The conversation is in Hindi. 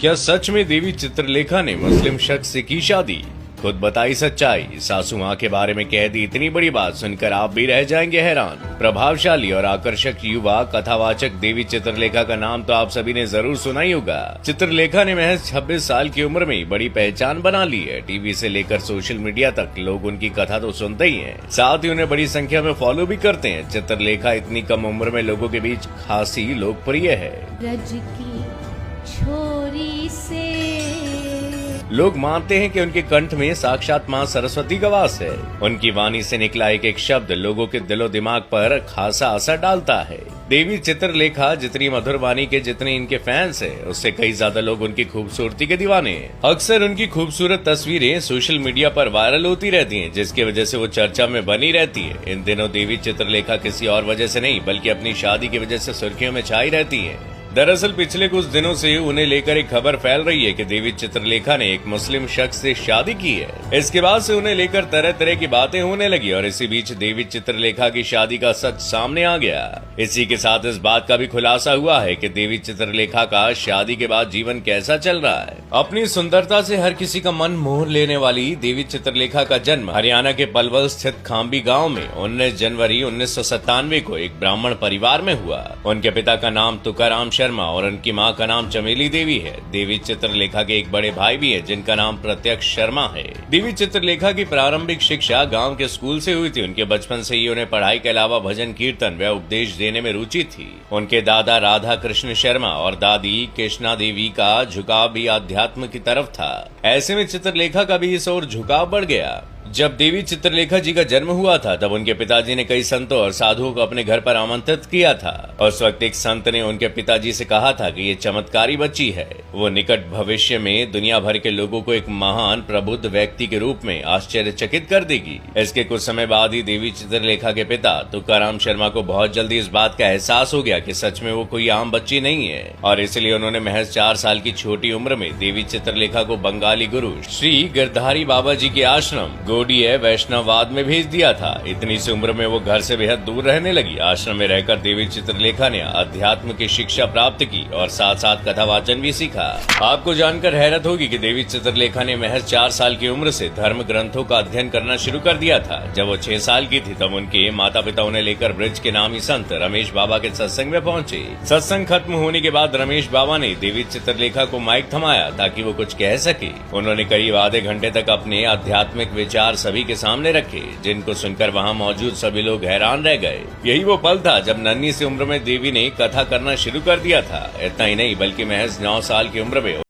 क्या सच में देवी चित्रलेखा ने मुस्लिम शख्स से की शादी? खुद बताई सच्चाई। सासू माँ के बारे में कह दी इतनी बड़ी बात सुनकर आप भी रह जाएंगे हैरान। प्रभावशाली और आकर्षक युवा कथावाचक देवी चित्रलेखा का नाम तो आप सभी ने जरूर सुना ही होगा। चित्रलेखा ने महज 26 साल की उम्र में बड़ी पहचान बना ली है। टीवी से लेकर सोशल मीडिया तक लोग उनकी कथा तो सुनते ही हैं, साथ ही उन्हें बड़ी संख्या में फॉलो भी करते हैं। चित्रलेखा इतनी कम उम्र में लोगों के बीच खासी लोकप्रिय है। रज की छोरी से लोग मानते हैं कि उनके कंठ में साक्षात मां सरस्वती का वास है। उनकी वाणी से निकला एक एक शब्द लोगों के दिलो दिमाग पर खासा असर डालता है। देवी चित्रलेखा जितनी मधुर वाणी के जितने इनके फैंस हैं, उससे कई ज्यादा लोग उनकी खूबसूरती के दीवाने हैं। अक्सर उनकी खूबसूरत तस्वीरें सोशल मीडिया पर वायरल होती रहती हैं, जिसकी वजह से वो चर्चा में बनी रहती है। इन दिनों देवी चित्रलेखा किसी और वजह से नहीं बल्कि अपनी शादी की वजह से सुर्खियों में छाई रहती है। दरअसल पिछले कुछ दिनों से उन्हें लेकर एक खबर फैल रही है कि देवी चित्रलेखा ने एक मुस्लिम शख्स से शादी की है। इसके बाद से उन्हें लेकर तरह तरह की बातें होने लगी और इसी बीच देवी चित्रलेखा की शादी का सच सामने आ गया। इसी के साथ इस बात का भी खुलासा हुआ है कि देवी चित्रलेखा का शादी के बाद जीवन कैसा चल रहा है। अपनी सुंदरता से हर किसी का मन मोह लेने वाली देवी चित्रलेखा का जन्म हरियाणा के पलवल स्थित खांबी गाँव में 19 जनवरी 1997 को एक ब्राह्मण परिवार में हुआ। उनके पिता का नाम तुकाराम शर्मा और उनकी मां का नाम चमेली देवी है। देवी चित्रलेखा के एक बड़े भाई भी है जिनका नाम प्रत्यक्ष शर्मा है। देवी चित्रलेखा की प्रारंभिक शिक्षा गांव के स्कूल से हुई थी। उनके बचपन से ही उन्हें पढ़ाई के अलावा भजन कीर्तन व उपदेश देने में रुचि थी। उनके दादा राधा कृष्ण शर्मा और दादी कृष्णा देवी का झुकाव भी आध्यात्म की तरफ था। ऐसे में चित्रलेखा का भी इस ओर झुकाव बढ़ गया। जब देवी चित्रलेखा जी का जन्म हुआ था तब उनके पिताजी ने कई संतों और साधुओं को अपने घर पर आमंत्रित किया था। उस वक्त एक संत ने उनके पिताजी से कहा था कि ये चमत्कारी बच्ची है, वो निकट भविष्य में दुनिया भर के लोगों को एक महान प्रबुद्ध व्यक्ति के रूप में आश्चर्यचकित कर देगी। इसके कुछ समय बाद ही देवी चित्रलेखा के पिता तुकाराम शर्मा को बहुत जल्दी इस बात का एहसास हो गया कि सच में वो कोई आम बच्ची नहीं है और इसलिए उन्होंने महज 4 साल की छोटी उम्र में देवी चित्रलेखा को बंगाली गुरु श्री गिरधारी बाबा जी के आश्रम गौड़ीय वैष्णववाद में भेज दिया था। इतनी सी उम्र में वो घर से बेहद दूर रहने लगी। आश्रम में रहकर देवी चित्रलेखा ने अध्यात्म की शिक्षा प्राप्त की और साथ साथ कथा वाचन भी सीखा। आपको जानकर हैरत होगी कि देवी चित्रलेखा ने महज 4 साल की उम्र से धर्म ग्रंथों का अध्ययन करना शुरू कर दिया था। जब वो 6 साल की थी तब उनके माता पिता उन्हें लेकर ब्रिज के नामी संत रमेश बाबा के सत्संग में पहुंचे। सत्संग खत्म होने के बाद रमेश बाबा ने देवी चित्रलेखा को माइक थमाया ताकि वो कुछ कह सके। उन्होंने करीब आधे घंटे तक अपने आध्यात्मिक विचार सभी के सामने रखे, जिनको सुनकर वहां मौजूद सभी लोग हैरान रह गए। यही वो पल था जब नन्ही सी उम्र में देवी ने कथा करना शुरू कर दिया था। इतना ही नहीं बल्कि महज 9 साल की उम्र में